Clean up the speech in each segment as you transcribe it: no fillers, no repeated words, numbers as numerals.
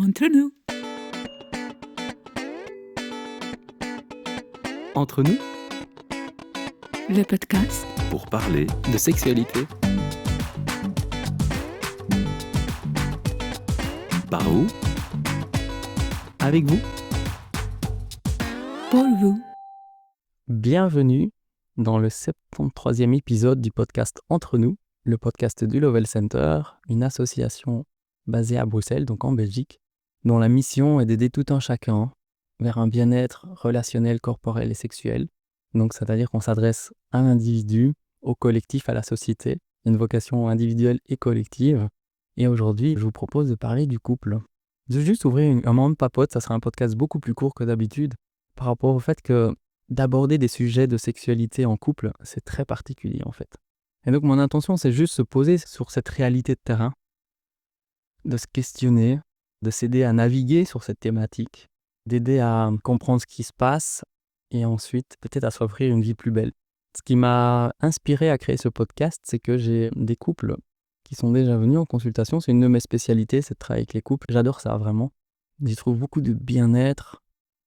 Entre nous. Entre nous, Le podcast pour parler de sexualité. Par où? Avec vous. pour vous. Bienvenue dans le 73e épisode du podcast Entre nous, le podcast du Lovell Center, une association basée à Bruxelles, donc en Belgique, dont la mission est d'aider tout un chacun vers un bien-être relationnel, corporel et sexuel. Donc, c'est-à-dire qu'on s'adresse à l'individu, au collectif, à la société, une vocation individuelle et collective. Et aujourd'hui, je vous propose de parler du couple. De juste ouvrir un moment de papote, ça sera un podcast beaucoup plus court que d'habitude, par rapport au fait que d'aborder des sujets de sexualité en couple, c'est très particulier en fait. Et donc mon intention, c'est juste se poser sur cette réalité de terrain, de se questionner, de s'aider à naviguer sur cette thématique, d'aider à comprendre ce qui se passe et ensuite peut-être à s'offrir une vie plus belle. Ce qui m'a inspiré à créer ce podcast, c'est que j'ai des couples qui sont déjà venus en consultation. C'est une de mes spécialités, c'est de travailler avec les couples. J'adore ça vraiment. J'y trouve beaucoup de bien-être.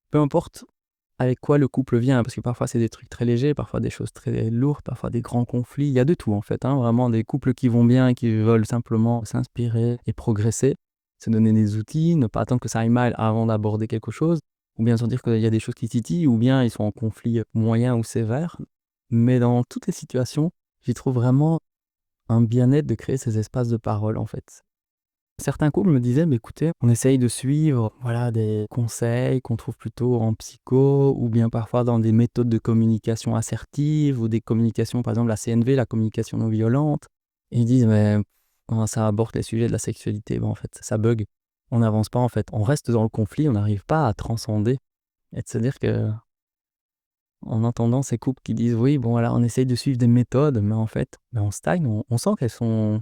Peu importe avec quoi le couple vient, parce que parfois c'est des trucs très légers, parfois des choses très lourdes, parfois des grands conflits. Il y a de tout en fait, vraiment des couples qui vont bien et qui veulent simplement s'inspirer et progresser, se donner des outils, ne pas attendre que ça aille mal avant d'aborder quelque chose, ou bien se dire qu'il y a des choses qui titillent, ou bien ils sont en conflit moyen ou sévère. Mais dans toutes les situations, j'y trouve vraiment un bien-être de créer ces espaces de parole en fait. Certains couples me disaient, écoutez, on essaye de suivre des conseils qu'on trouve plutôt en psycho ou bien parfois dans des méthodes de communication assertive ou des communications, par exemple la CNV, la communication non violente. Et ils disent, mais quand ça aborde les sujets de la sexualité, en fait, ça bug. On n'avance pas en fait. On reste dans le conflit, on n'arrive pas à transcender. Et de se dire que, en entendant ces couples qui disent, oui, on essaye de suivre des méthodes, mais en fait, on stagne, on sent qu'elles sont...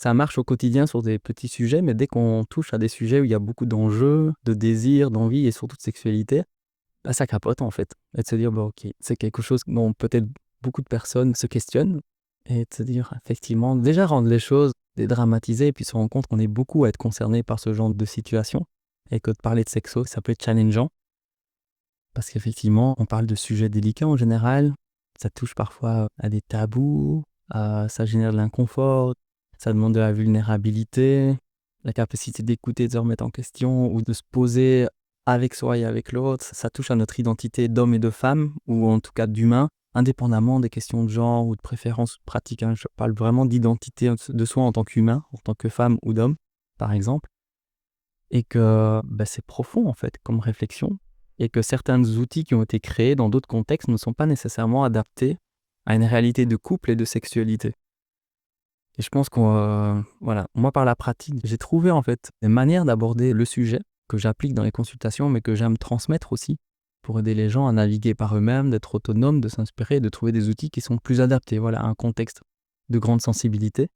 Ça marche au quotidien sur des petits sujets, mais dès qu'on touche à des sujets où il y a beaucoup d'enjeux, de désirs, d'envie et surtout de sexualité, ça capote en fait. Et de se dire, ok, c'est quelque chose dont peut-être beaucoup de personnes se questionnent. Et de se dire, effectivement, déjà rendre les choses dédramatisées et puis se rendre compte qu'on est beaucoup à être concerné par ce genre de situation. Et que de parler de sexo, ça peut être challengeant. Parce qu'effectivement, on parle de sujets délicats en général. Ça touche parfois à des tabous, ça génère de l'inconfort. Ça demande de la vulnérabilité, la capacité d'écouter, de se remettre en question ou de se poser avec soi et avec l'autre. Ça touche à notre identité d'homme et de femme, ou en tout cas d'humain, indépendamment des questions de genre ou de préférence pratique. Je parle vraiment d'identité de soi en tant qu'humain, en tant que femme ou d'homme, par exemple. Et que c'est profond en fait comme réflexion. Et que certains outils qui ont été créés dans d'autres contextes ne sont pas nécessairement adaptés à une réalité de couple et de sexualité. Et je pense moi par la pratique, j'ai trouvé en fait des manières d'aborder le sujet que j'applique dans les consultations, mais que j'aime transmettre aussi pour aider les gens à naviguer par eux-mêmes, d'être autonomes, de s'inspirer, de trouver des outils qui sont plus adaptés à un contexte de grande sensibilité.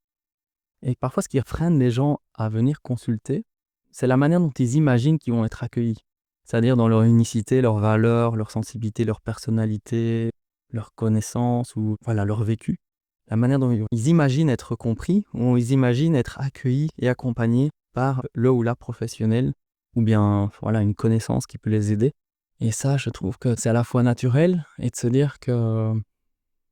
Et parfois, ce qui freine les gens à venir consulter, c'est la manière dont ils imaginent qu'ils vont être accueillis. C'est-à-dire dans leur unicité, leurs valeurs, leur sensibilité, leur personnalité, leur connaissance ou leur vécu. La manière dont ils imaginent être compris, ou ils imaginent être accueillis et accompagnés par le ou la professionnel, ou bien une connaissance qui peut les aider. Et ça, je trouve que c'est à la fois naturel, et de se dire que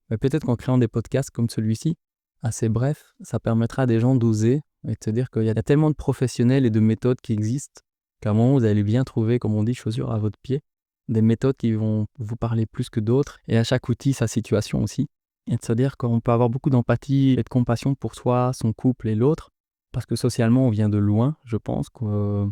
peut-être qu'en créant des podcasts comme celui-ci, assez bref, ça permettra à des gens d'oser, et de se dire qu'il y a tellement de professionnels et de méthodes qui existent, qu'à un moment, vous allez bien trouver, comme on dit, chaussures à votre pied, des méthodes qui vont vous parler plus que d'autres, et à chaque outil, sa situation aussi. Et de se dire qu'on peut avoir beaucoup d'empathie et de compassion pour soi, son couple et l'autre, parce que socialement, on vient de loin, je pense que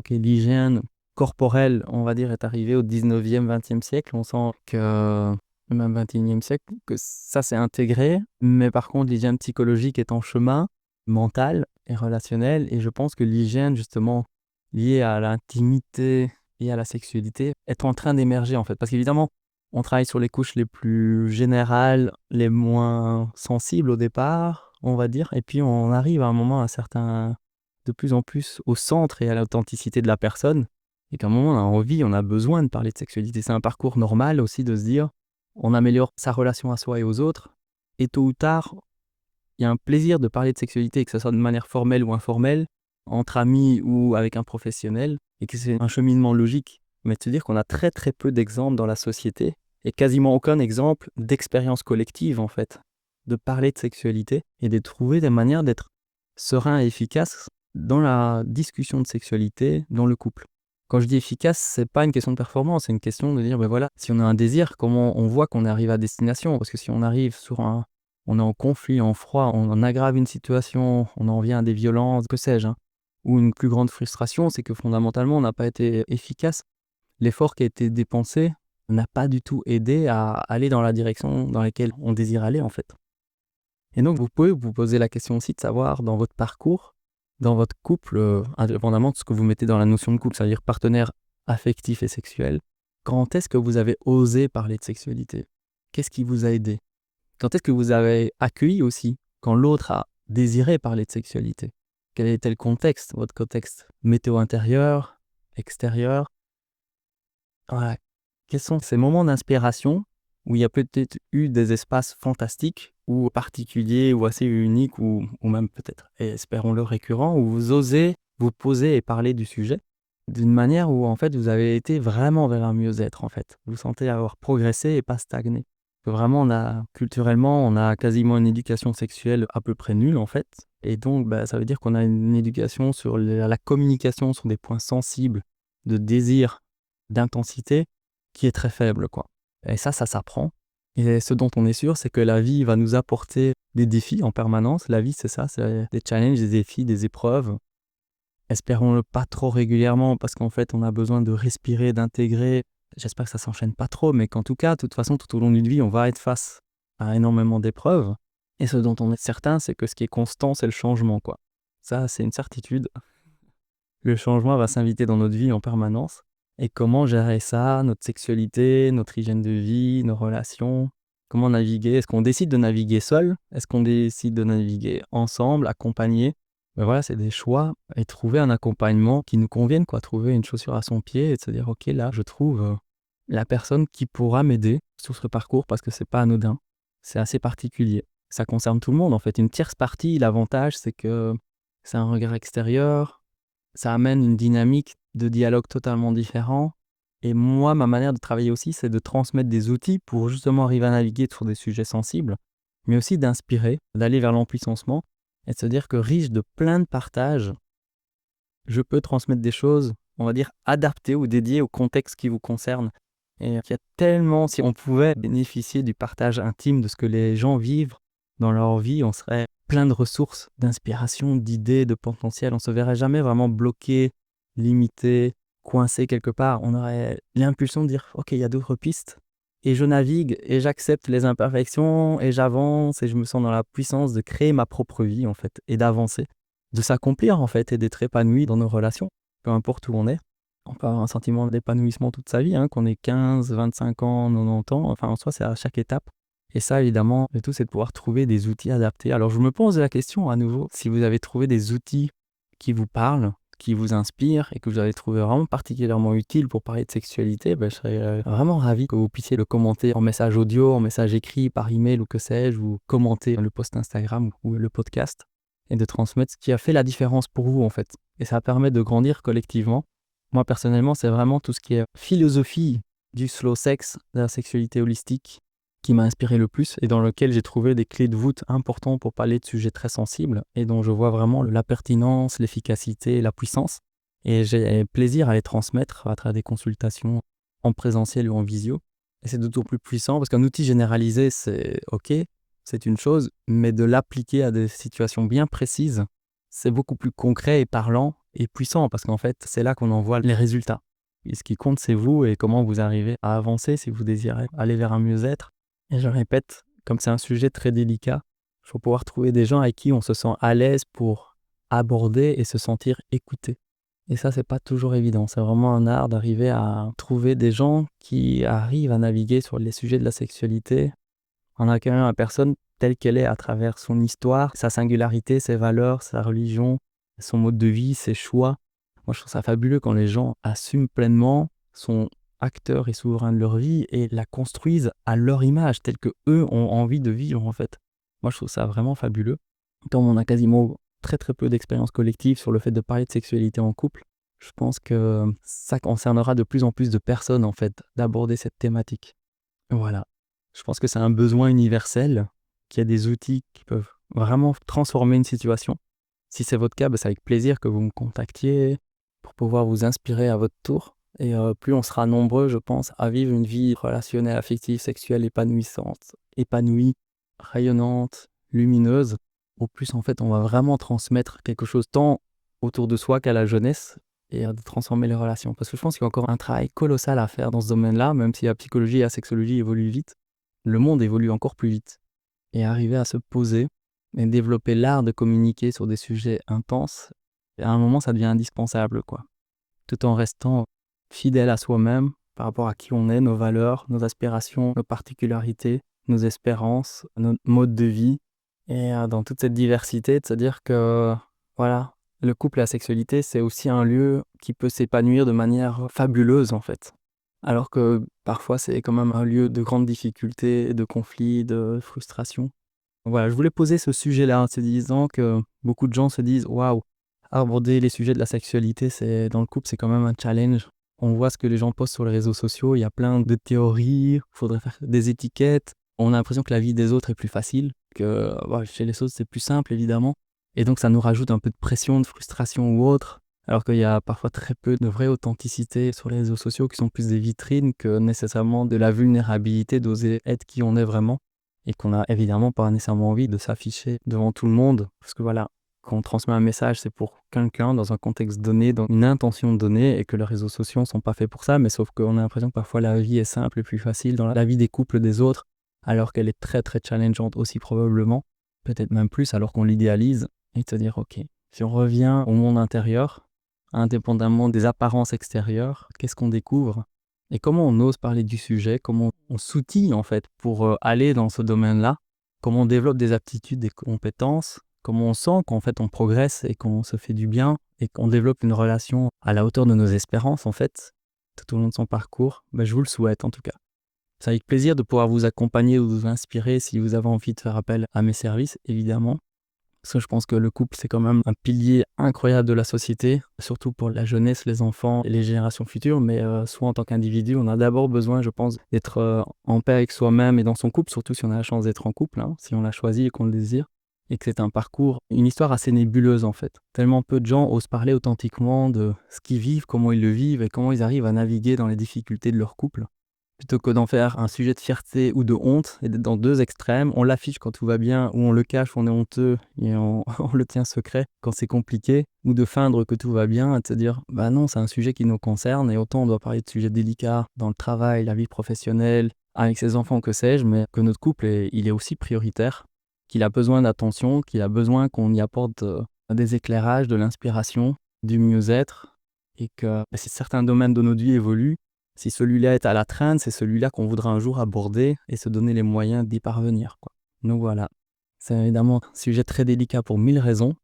l'hygiène corporelle, on va dire, est arrivée au 19e, 20e siècle. On sent que, même 21e siècle, que ça s'est intégré, mais par contre, l'hygiène psychologique est en chemin, mentale et relationnelle, et je pense que l'hygiène, justement, liée à l'intimité et à la sexualité, est en train d'émerger, en fait, parce qu'évidemment, on travaille sur les couches les plus générales, les moins sensibles au départ, on va dire. Et puis on arrive à un moment de plus en plus au centre et à l'authenticité de la personne. Et qu'à un moment, on a envie, on a besoin de parler de sexualité. C'est un parcours normal aussi de se dire, on améliore sa relation à soi et aux autres. Et tôt ou tard, il y a un plaisir de parler de sexualité, que ce soit de manière formelle ou informelle, entre amis ou avec un professionnel, et que c'est un cheminement logique. Mais de se dire qu'on a très très peu d'exemples dans la société, et quasiment aucun exemple d'expérience collective en fait, de parler de sexualité, et de trouver des manières d'être serein et efficace dans la discussion de sexualité dans le couple. Quand je dis efficace, c'est pas une question de performance, c'est une question de dire, ben voilà, si on a un désir, comment on voit qu'on arrive à destination? Parce que si on arrive on est en conflit, en froid, on en aggrave une situation, on en vient à des violences, que sais-je, hein, ou une plus grande frustration, c'est que fondamentalement, on n'a pas été efficace. L'effort qui a été dépensé n'a pas du tout aidé à aller dans la direction dans laquelle on désire aller, en fait. Et donc, vous pouvez vous poser la question aussi de savoir, dans votre parcours, dans votre couple, indépendamment de ce que vous mettez dans la notion de couple, c'est-à-dire partenaire affectif et sexuel, quand est-ce que vous avez osé parler de sexualité? Qu'est-ce qui vous a aidé? Quand est-ce que vous avez accueilli aussi quand l'autre a désiré parler de sexualité? Quel était le contexte, votre contexte météo intérieur, extérieur? Voilà. Quels sont ces moments d'inspiration où il y a peut-être eu des espaces fantastiques ou particuliers ou assez uniques ou même peut-être, et espérons-le, récurrents, où vous osez vous poser et parler du sujet d'une manière où en fait vous avez été vraiment vers un mieux-être en fait. Vous sentez avoir progressé et pas stagné. Que vraiment culturellement, on a quasiment une éducation sexuelle à peu près nulle en fait. Et donc ça veut dire qu'on a une éducation sur la communication sur des points sensibles de désir, d'intensité qui est très faible, quoi. Et ça s'apprend. Et ce dont on est sûr, c'est que la vie va nous apporter des défis en permanence. La vie, c'est ça, c'est des challenges, des défis, des épreuves. Espérons-le pas trop régulièrement parce qu'en fait, on a besoin de respirer, d'intégrer. J'espère que ça s'enchaîne pas trop, mais qu'en tout cas, de toute façon, tout au long d'une vie, on va être face à énormément d'épreuves. Et ce dont on est certain, c'est que ce qui est constant, c'est le changement, quoi. Ça, c'est une certitude. Le changement va s'inviter dans notre vie en permanence. Et comment gérer ça, notre sexualité, notre hygiène de vie, nos relations, comment naviguer? Est-ce qu'on décide de naviguer seul? Est-ce qu'on décide de naviguer ensemble, accompagné? Ben voilà, c'est des choix et trouver un accompagnement qui nous convienne, quoi. Trouver une chaussure à son pied et de se dire, ok, là, je trouve la personne qui pourra m'aider sur ce parcours parce que c'est pas anodin, c'est assez particulier. Ça concerne tout le monde, en fait. Une tierce partie, l'avantage, c'est que c'est un regard extérieur, ça amène une dynamique de dialogue totalement différent. Et moi, ma manière de travailler aussi, c'est de transmettre des outils pour justement arriver à naviguer sur des sujets sensibles, mais aussi d'inspirer, d'aller vers l'empuissancement et de se dire que riche de plein de partages, je peux transmettre des choses, on va dire, adaptées ou dédiées au contexte qui vous concerne. Et il y a tellement, si on pouvait bénéficier du partage intime de ce que les gens vivent dans leur vie, on serait plein de ressources, d'inspiration, d'idées, de potentiel. On ne se verrait jamais vraiment bloqué, limité, coincé quelque part. On aurait l'impulsion de dire « Ok, il y a d'autres pistes. » Et je navigue et j'accepte les imperfections et j'avance et je me sens dans la puissance de créer ma propre vie en fait et d'avancer, de s'accomplir en fait et d'être épanoui dans nos relations, peu importe où on est. On peut avoir un sentiment d'épanouissement toute sa vie, hein, qu'on ait 15, 25 ans, 90 ans. Enfin, en soi, c'est à chaque étape. Et ça, évidemment, le tout, c'est de pouvoir trouver des outils adaptés. Alors, je me pose la question à nouveau, si vous avez trouvé des outils qui vous parlent, qui vous inspirent et que vous avez trouvé vraiment particulièrement utiles pour parler de sexualité, je serais vraiment ravi que vous puissiez le commenter en message audio, en message écrit, par email ou que sais-je, ou commenter le post Instagram ou le podcast et de transmettre ce qui a fait la différence pour vous, en fait. Et ça permet de grandir collectivement. Moi, personnellement, c'est vraiment tout ce qui est philosophie du slow sex, de la sexualité holistique, qui m'a inspiré le plus et dans lequel j'ai trouvé des clés de voûte importantes pour parler de sujets très sensibles et dont je vois vraiment la pertinence, l'efficacité, la puissance. Et j'ai plaisir à les transmettre à travers des consultations en présentiel ou en visio. Et c'est d'autant plus puissant parce qu'un outil généralisé, c'est OK, c'est une chose, mais de l'appliquer à des situations bien précises, c'est beaucoup plus concret et parlant et puissant parce qu'en fait, c'est là qu'on en voit les résultats. Et ce qui compte, c'est vous et comment vous arrivez à avancer si vous désirez aller vers un mieux-être. Et je répète, comme c'est un sujet très délicat, il faut pouvoir trouver des gens avec qui on se sent à l'aise pour aborder et se sentir écouté. Et ça, c'est pas toujours évident. C'est vraiment un art d'arriver à trouver des gens qui arrivent à naviguer sur les sujets de la sexualité en accueillant la personne telle qu'elle est à travers son histoire, sa singularité, ses valeurs, sa religion, son mode de vie, ses choix. Moi, je trouve ça fabuleux quand les gens assument pleinement, sont acteurs et souverains de leur vie et la construisent à leur image, telle que eux ont envie de vivre en fait. Moi, je trouve ça vraiment fabuleux. Comme on a quasiment très très peu d'expériences collectives sur le fait de parler de sexualité en couple. Je pense que ça concernera de plus en plus de personnes en fait d'aborder cette thématique. Voilà. Je pense que c'est un besoin universel, qu'il y a des outils qui peuvent vraiment transformer une situation. Si c'est votre cas, c'est avec plaisir que vous me contactiez pour pouvoir vous inspirer à votre tour. Et plus on sera nombreux, je pense, à vivre une vie relationnelle, affective, sexuelle épanouissante, épanouie, rayonnante, lumineuse, au plus en fait on va vraiment transmettre quelque chose tant autour de soi qu'à la jeunesse et de transformer les relations. Parce que je pense qu'il y a encore un travail colossal à faire dans ce domaine-là, même si la psychologie et la sexologie évoluent vite, le monde évolue encore plus vite. Et arriver à se poser et développer l'art de communiquer sur des sujets intenses, et à un moment ça devient indispensable, quoi. Tout en restant fidèle à soi-même par rapport à qui on est, nos valeurs, nos aspirations, nos particularités, nos espérances, notre mode de vie. Et dans toute cette diversité, de se dire que voilà, le couple et la sexualité, c'est aussi un lieu qui peut s'épanouir de manière fabuleuse en fait. Alors que parfois c'est quand même un lieu de grandes difficultés, de conflits, de frustration. Voilà, je voulais poser ce sujet-là en se disant que beaucoup de gens se disent waouh, aborder les sujets de la sexualité dans le couple, c'est quand même un challenge. On voit ce que les gens postent sur les réseaux sociaux, il y a plein de théories, il faudrait faire des étiquettes. On a l'impression que la vie des autres est plus facile, que chez les autres c'est plus simple évidemment. Et donc ça nous rajoute un peu de pression, de frustration ou autre. Alors qu'il y a parfois très peu de vraie authenticité sur les réseaux sociaux qui sont plus des vitrines que nécessairement de la vulnérabilité d'oser être qui on est vraiment. Et qu'on n'a évidemment pas nécessairement envie de s'afficher devant tout le monde. Parce que voilà, quand on transmet un message, c'est pour quelqu'un dans un contexte donné, dans une intention donnée, et que les réseaux sociaux ne sont pas faits pour ça, mais sauf qu'on a l'impression que parfois la vie est simple et plus facile dans la vie des couples des autres, alors qu'elle est très très challengeante aussi probablement, peut-être même plus alors qu'on l'idéalise, et de se dire ok, si on revient au monde intérieur, indépendamment des apparences extérieures, qu'est-ce qu'on découvre ? Et comment on ose parler du sujet, comment on s'outille en fait pour aller dans ce domaine-là, comment on développe des aptitudes, des compétences, comment on sent qu'en fait on progresse et qu'on se fait du bien et qu'on développe une relation à la hauteur de nos espérances en fait, tout au long de son parcours, je vous le souhaite en tout cas. C'est avec plaisir de pouvoir vous accompagner ou vous inspirer si vous avez envie de faire appel à mes services, évidemment. Parce que je pense que le couple, c'est quand même un pilier incroyable de la société, surtout pour la jeunesse, les enfants et les générations futures. Mais soit en tant qu'individu, on a d'abord besoin, je pense, d'être en paix avec soi-même et dans son couple, surtout si on a la chance d'être en couple, si on l'a choisi et qu'on le désire. Et que c'est un parcours, une histoire assez nébuleuse en fait. Tellement peu de gens osent parler authentiquement de ce qu'ils vivent, comment ils le vivent et comment ils arrivent à naviguer dans les difficultés de leur couple. Plutôt que d'en faire un sujet de fierté ou de honte, et d'être dans deux extrêmes, on l'affiche quand tout va bien, ou on le cache, on est honteux, et on le tient secret quand c'est compliqué, ou de feindre que tout va bien, et de se dire, non, c'est un sujet qui nous concerne, et autant on doit parler de sujets délicats dans le travail, la vie professionnelle, avec ses enfants, que sais-je, mais que notre couple, il est aussi prioritaire, qu'il a besoin d'attention, qu'il a besoin qu'on y apporte des éclairages, de l'inspiration, du mieux-être, et que si certains domaines de notre vie évoluent, si celui-là est à la traîne, c'est celui-là qu'on voudra un jour aborder et se donner les moyens d'y parvenir, quoi. Donc voilà, c'est évidemment un sujet très délicat pour 1000 raisons,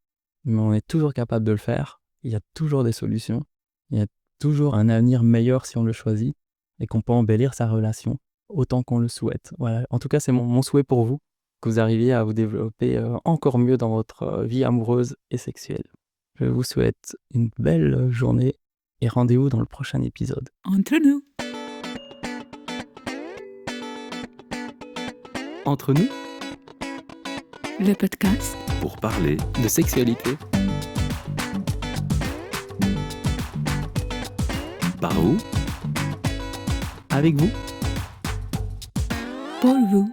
mais on est toujours capable de le faire. Il y a toujours des solutions, il y a toujours un avenir meilleur si on le choisit et qu'on peut embellir sa relation autant qu'on le souhaite. Voilà. En tout cas, c'est mon souhait pour vous, que vous arriviez à vous développer encore mieux dans votre vie amoureuse et sexuelle. Je vous souhaite une belle journée. Et rendez-vous dans le prochain épisode. Entre nous. Entre nous, Le podcast pour parler de sexualité. par vous, Avec vous. pour vous.